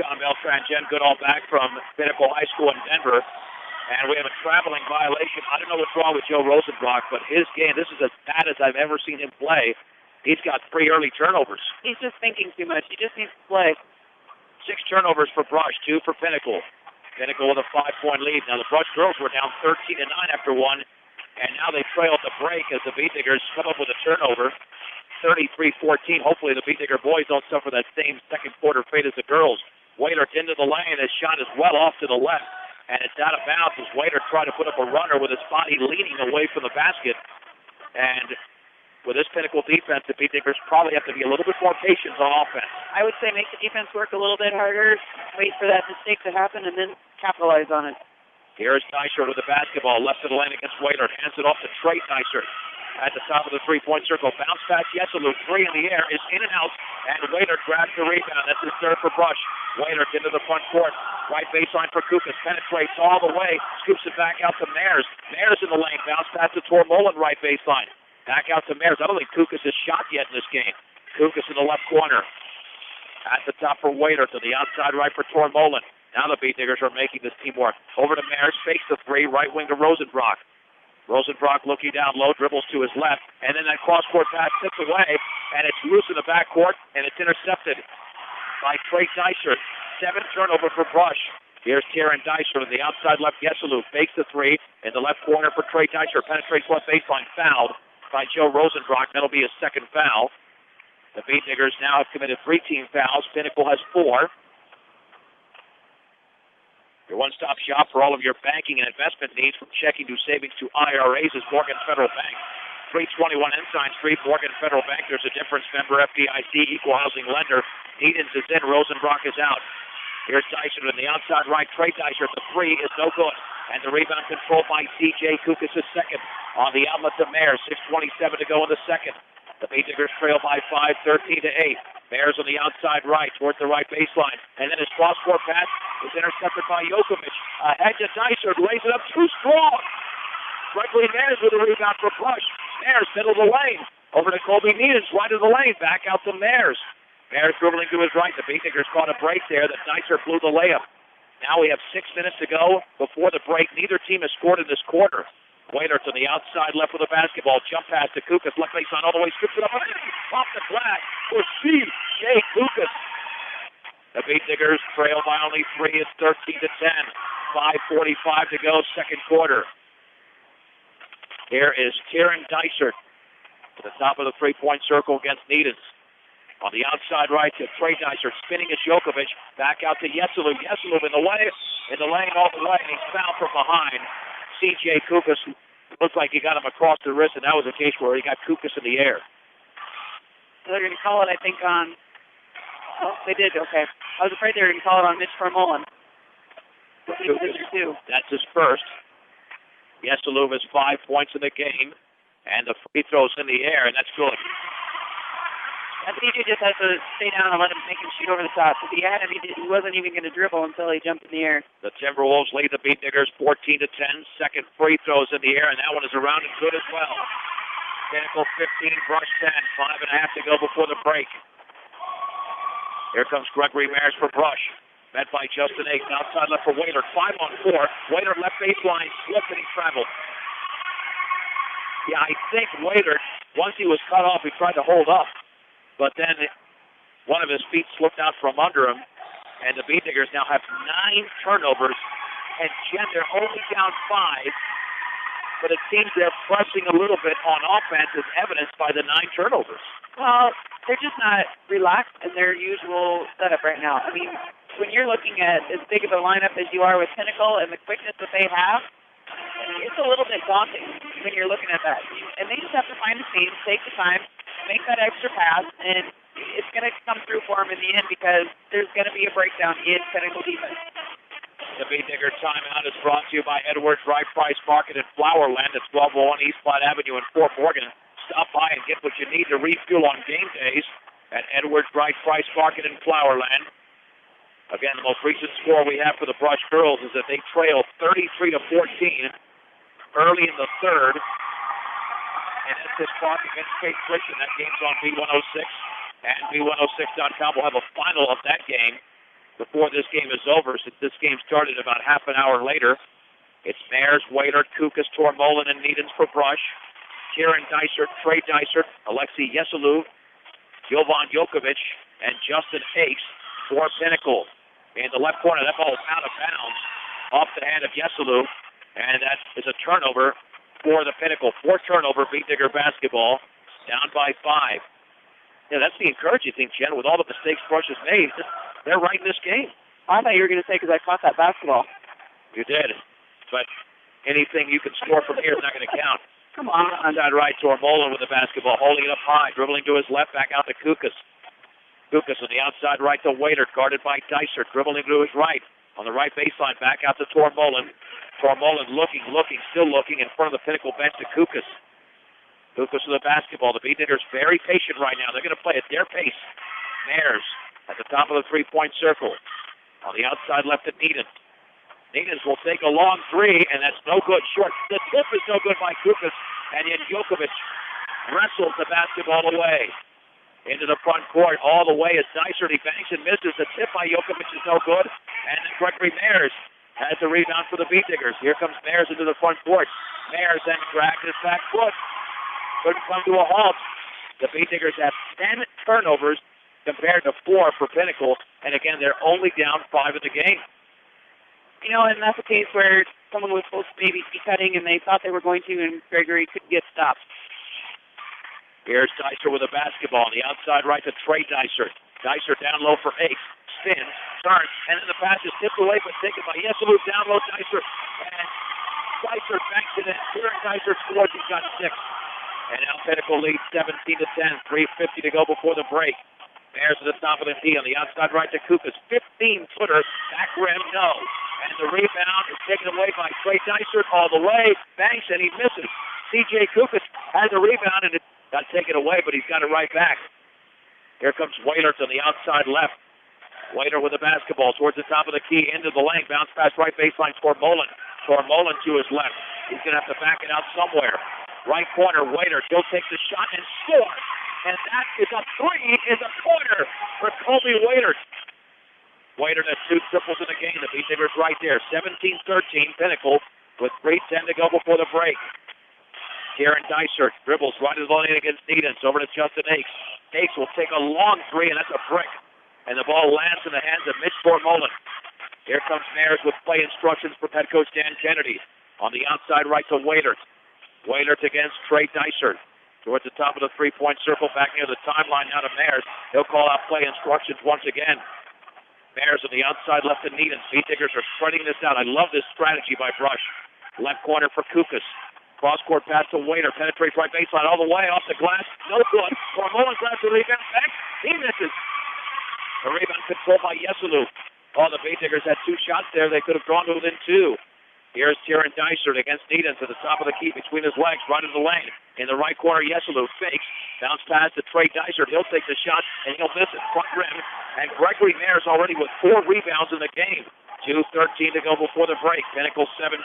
John Beltran, Jen Goodall back from Pinnacle High School in Denver. And we have a traveling violation. I don't know what's wrong with Joe Rosenbrock, but his game, this is as bad as I've ever seen him play. He's got 3 early turnovers. He's just thinking too much. He just needs to play. 6 turnovers for Brush, 2 for Pinnacle. Pinnacle with a 5-point lead. Now the Brush girls were down 13-9 after 1, and now they trail at the break as the Beatniggers come up with a turnover, 33-14. Hopefully the Beatnigger boys don't suffer that same second quarter fate as the girls. Waiter into the lane. His shot is well off to the left, and it's out of bounds as Waiter tried to put up a runner with his body leaning away from the basket. And with this Pinnacle defense, the Beatniggers probably have to be a little bit more patient on offense. I would say make the defense work a little bit harder, wait for that mistake to happen, and then capitalize on it. Here's Dysert with the basketball, left of the lane against Waiter. Hands it off to Trey Dysert at the top of the three-point circle. Bounce pass, Yesalou, 3 in the air, is in and out, and Waiter grabs the rebound. That's his third for Brush. Waiter into the front court. Right baseline for Kukas. Penetrates all the way. Scoops it back out to Mares. Mares in the lane. Bounce pass to Tormolen, right baseline. Back out to Mares. I don't think Kukas has shot yet in this game. Kukas in the left corner. At the top for Waiter to the outside right for Tormolen. Now the Beatniggers are making this team work. Over to Mares. Fakes the 3. Right wing to Rosenbrock. Rosenbrock looking down low, dribbles to his left, and then that cross-court pass tips away, and it's loose in the backcourt, and it's intercepted by Trey Dysert. 7 turnover for Brush. Here's Kieran Dysert on the outside left. Yesalou fakes the 3 in the left corner for Trey Dysert. Penetrates left baseline, fouled by Joe Rosenbrock. That'll be his second foul. The Beatniggers now have committed 3 team fouls. Pinnacle has 4. Your one-stop shop for all of your banking and investment needs, from checking to savings to IRAs, is Morgan Federal Bank. 321 Ensign Street, Morgan Federal Bank. There's a difference. Member FDIC, equal housing lender. Edens is in. Rosenbrock is out. Here's Dysert on the outside right. Trey Dysert. The 3 is no good. And the rebound controlled by C.J. Kukas, his second. On the outlet to Mares. 6:27 to go in the second. The Beatniggers trail by 5, 13-8. Mares on the outside right, towards the right baseline. And then his cross-court pass is intercepted by Jokovic. Ahead to Dysert, lays it up too strong. Gregory Mares with a rebound for Brush. Mares, middle of the lane. Over to Colby Needens, right of the lane. Back out to Mares. Mares dribbling to his right. The Beatniggers caught a break there. The Dysert blew the layup. Now we have 6 minutes to go before the break. Neither team has scored in this quarter. Waiter to the outside left with the basketball. Jump pass to Kukas. Left baseline all the way. Scoops it up. Off the glass for C.J. Kukas. The Beatniggers trail by only 3. It's 13-10. 5:45 to go, second quarter. Here is Kieran Dysert to the top of the three-point circle against Needens. On the outside right to Trey Dysert. Spinning is Jokovic. Back out to Yesalou. Yesalou in the lane all the way. And he's fouled from behind. C.J. Kukas looked like he got him across the wrist, and that was a case where he got Kukas in the air. They're going to call it, I think, on... Oh, they did, okay. I was afraid they were going to call it on Mitch Tormolen. That's his first. Yesalou has 5 points in the game, and the free throw's in the air, and that's good. I think he just has to stay down and let him make him shoot over the top. If he had him, he wasn't even going to dribble until he jumped in the air. The Timberwolves lead the Beatniggers 14-10. Second free throws in the air, and that one is around and good as well. Pinnacle 15, Brush 10. 5.5 to go before the break. Here comes Gregory Mares for Brush. Met by Justin Aiken. Outside left for Waiter. 5-on-4. Waiter left baseline. Slipped and he traveled. Yeah, I think Waiter, once he was cut off, he tried to hold up. But then one of his feet slipped out from under him. And the Beatniggers now have 9 turnovers. And Jen, they're only down 5. But it seems they're pressing a little bit on offense, as evidenced by the 9 turnovers. Well, they're just not relaxed in their usual setup right now. I mean, when you're looking at as big of a lineup as you are with Pinnacle and the quickness that they have, it's a little bit daunting when you're looking at that. And they just have to find the seams, take the time, make that extra pass, and it's going to come through for them in the end because there's going to be a breakdown in Pinnacle defense. The Beatnigger timeout is brought to you by Edwards Right Price Market in Flowerland at 1201 East Platte Avenue in Fort Morgan. Stop by and get what you need to refuel on game days at Edwards Right Price Market in Flowerland. Again, the most recent score we have for the Brush girls is that they trail 33-14 early in the third. And it's this clock against Kate Friction. That game's on B106. And B106.com will have a final of that game before this game is over, since this game started about half an hour later. It's Mayers, Waiter, Kukas, Tormolin, and Needens for Brush. Kieran Dysert, Trey Dysert, Alexei Yeselou, Jovan Jokovic, and Justin Ace for Pinnacle. In the left corner, that ball is out of bounds off the hand of Yeselou, and that is a turnover for the Pinnacle. 4 turnover, Beat Digger basketball, down by 5. Yeah, that's the encouraging thing, Jen. With all the mistakes Brush has made, they're right in this game. I thought you were going to say because I caught that basketball. You did. But anything you can score from here is not going to count. Come on. Inside right, Tormolin with the basketball, holding it up high, dribbling to his left, back out to Kukas. Kukas on the outside right to Waiter, guarded by Dysert, dribbling to his right. On the right baseline, back out to Tormolin. Tormolin looking, still looking in front of the Pinnacle bench to Kukas. Kukas with the basketball. The Beat Diggers very patient right now. They're going to play at their pace. Mayers at the top of the three-point circle. On the outside left to Needens. Needens will take a long three, and that's no good. Short. The tip is no good by Kukas, and yet Jokovic wrestles the basketball away. Into the front court, all the way is Dysert. He banks and misses. The tip by Jokovic is no good, and then Gregory Mayers has the rebound for the Beat Diggers. Here comes Mayers into the front court. Mayers then drags his back foot. Couldn't come to a halt. The Beat Diggers have 10 turnovers compared to 4 for Pinnacle, and again, they're only down 5 in the game. You know, and that's a case where someone was supposed to maybe be cutting, and they thought they were going to, and Gregory couldn't get stopped. Here's Dysert with a basketball on the outside right to Trey Dysert. Dysert down low for Ace. Spins, turns, and then the pass is tipped away, but taken by Yeselou. Down low, Dysert. And Dysert banks it in. Kieran Dysert scores. He's got 6. And now Pinnacle leads 17-10. 3:50 to go before the break. Bears at the top of the key on the outside right to Kukas. 15-footer, back rim, no. And the rebound is taken away by Trey Dysert all the way. Banks, and he misses. C.J. Kukas has a rebound, and it got taken away, but he's got it right back. Here comes Waiter on the outside left. Waiter with the basketball towards the top of the key, into the lane. Bounce pass right baseline for Tormolin. Tormolin to his left. He's going to have to back it out somewhere. Right corner, Waiter. He'll take the shot and score. And that is a 3 is a corner for Colby Waiter. Waiter has 2 triples in the game. The Beat Diggers right there. 17-13 Pinnacle with 3:10 to go before the break. Kieran Dysert dribbles right to the lane against Needens. Over to Justin Ace. Ace will take a long 3, and that's a brick. And the ball lands in the hands of Mitch Tormolin. Here comes Mayers with play instructions for head coach Dan Kennedy. On the outside right to Waiter. Waiter against Trey Dysert. Towards the top of the three-point circle, back near the timeline now to Mayers. He'll call out play instructions once again. Mayers on the outside left to Needens. Beat Diggers are spreading this out. I love this strategy by Brush. Left corner for Kukas. Cross-court pass to Waiter. Penetrates right baseline all the way off the glass. No good. Tormolin grabs the rebound back. He misses. The rebound controlled by Yeselou. Oh, the Beat Diggers had 2 shots there. They could have drawn to within 2. Here's Kieran Dysert against Needens at the top of the key between his legs, right in the lane. In the right corner, Yeselou fakes. Bounce pass to Trey Dysert. He'll take the shot, and he'll miss it. Front rim. And Gregory Mayers already with 4 rebounds in the game. 2:13 to go before the break. Pinnacle 17,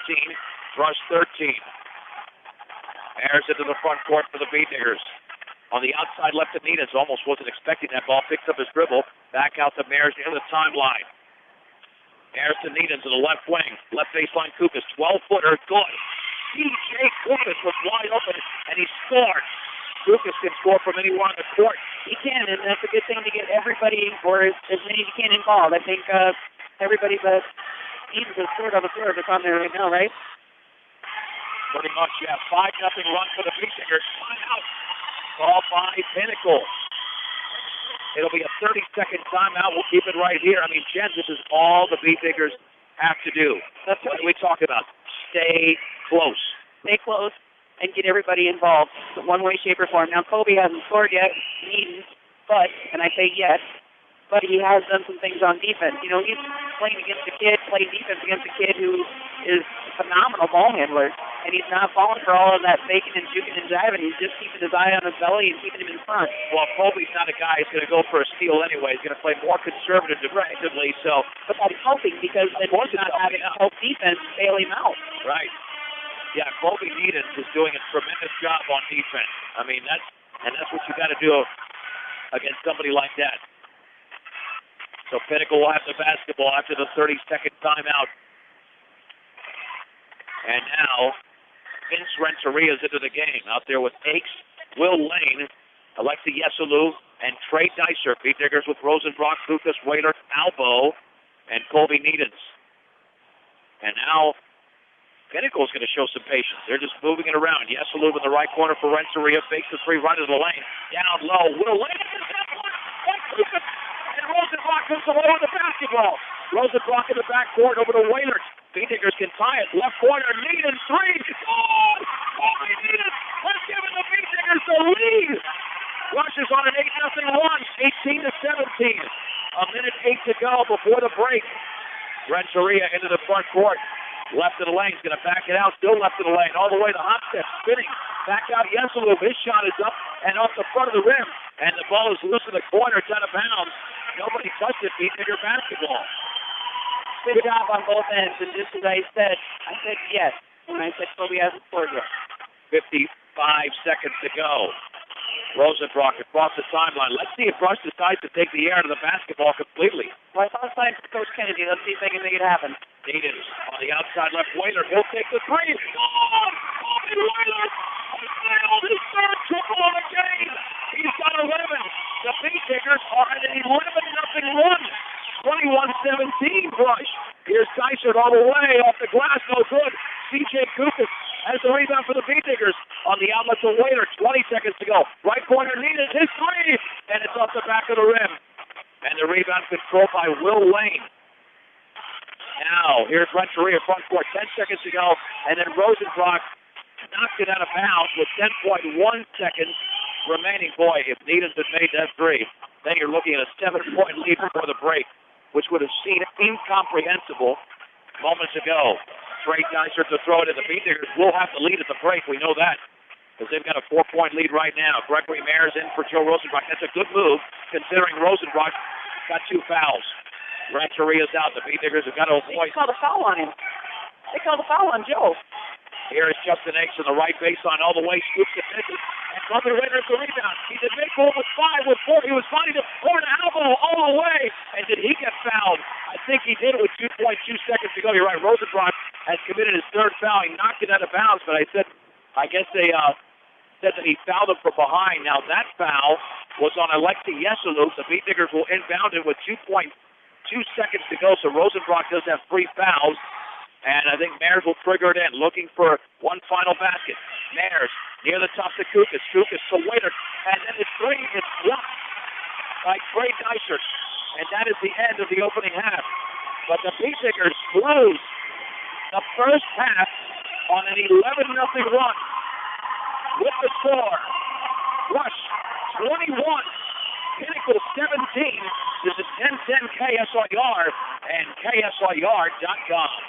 Brush 13. Mayers into the front court for the Beat Diggers. On the outside left to Needens. Almost wasn't expecting that ball. Picks up his dribble. Back out to Mayers near the timeline. Mayers to Needens in the left wing. Left baseline Kukas. 12-footer. Good. C.J. Kukas was wide open, and he scored. Kukas can score from anywhere on the court. He can, and that's a good thing to get everybody, or as many as you can, involved. I think everybody's needs a sort of a third that's on there right now, right? Pretty much, yeah. 5-0 run for the Beat Diggers. Timeout. Ball by Pinnacle. It'll be a 30-second timeout. We'll keep it right here. I mean, Jen, this is all the Beat Diggers have to do. That's what we talk about. Stay close. Stay close and get everybody involved in one way, shape, or form. Now, Kobe hasn't scored yet, but, and I say yes, but he has done some things on defense. You know, he's playing defense against a kid who is a phenomenal ball handler, and he's not falling for all of that faking and juking and jiving. He's just keeping his eye on his belly and keeping him in front. Well, Colby's not a guy who's going to go for a steal anyway. He's going to play more conservative defensively. So, but that's helping because then he's not having to help defense bail him out. Right. Yeah, Colby Needens is doing a tremendous job on defense. I mean, that's what you got to do against somebody like that. So So Pinnacle will have the basketball after the 30-second timeout. And now Vince Renteria's into the game. Out there with Akes, Will Lane, Alexi Yesalou, and Trey Dicer. Beat Diggers with Rosenbrock, Lucas Waiter, Albo, and Colby Needens. And now Pinnacle's going to show some patience. They're just moving it around. Yesalou in the right corner for Renteria. Fakes the three right into the lane. Down low. Will Lane is that one. Lucas. And Rosenbrock comes away with the basketball. Rosenbrock in the backcourt over to Wailert. Beatnickers can tie it. Left corner. Needens three. Oh! Colby Needens has given the Beatnickers the lead. Rushes on an 8-0 run. 18-17. A minute 8 to go before the break. Renteria into the front court. Left of the lane, he's going to back it out, still left of the lane, all the way to Hopstep, spinning, back out Yesalou, his shot is up and off the front of the rim, and the ball is loose in the corner, it's out of bounds. Nobody touched it, Beatnicker basketball. Good job on both ends, and just as I said yes, when I said Kobe hasn't scored yet. 55 seconds to go. Rosenbrock across the timeline. Let's see if Rush decides to take the air out of the basketball completely. Well, I saw a sign for Coach Kennedy. Let's see if they can make it happen. Needens on the outside left. Wailert, he'll take the three. Oh! Colby Wailert nailed his third triple of the game. He's got 11. The Beatnickers are at an 11-0 run. 21-17 Rush. Here's Dysart all the way off the glass. No good. C.J. Kukas has the rebound for the Beatnickers on the outlet to Wailert. 20 seconds to go. Right corner Needens. His three. And it's off the back of the rim. And the rebound controlled by Will Lane. Now, here's Renteria front court, 10 seconds to go, and then Rosenbrock knocked it out of bounds with 10.1 seconds remaining. Boy, if Needens had made that three, then you're looking at a 7-point lead before the break, which would have seemed incomprehensible moments ago. Trey Dicer to throw it in. The Beatnickers will have the lead at the break, we know that, because they've got a 4-point lead right now. Gregory Mayers in for Joe Rosenbrock. That's a good move, considering Rosenbrock got 2 fouls. Renteria's out. The Beatnickers have got to avoid. They called a foul on him. They called a foul on Joe. Here is Justin Akes on the right baseline all the way. Scoops it, misses. And Butler Raiders the rebound. He's at midcourt with 5, with 4. He was finding the corner elbow all the way. And did he get fouled? I think he did with 2.2 seconds to go. You're right. Rosenbrock has committed his 3rd foul. He knocked it out of bounds, but I guess they said that he fouled him from behind. Now that foul was on Alexi Yesalou. The Beatnickers will inbound it with 2.2 seconds to go, so Rosenbrock does have 3 fouls, and I think Mayers will trigger it in, looking for one final basket. Mayers near the top to Kukas. Kukas to Waiter, and then his three is blocked by Trey Dicer, and that is the end of the opening half. But the Beatnickers lose the first half on an 11-0 run with the score. Rush 21. Pinnacle 17. This is 1010 KSIR and KSIR.com.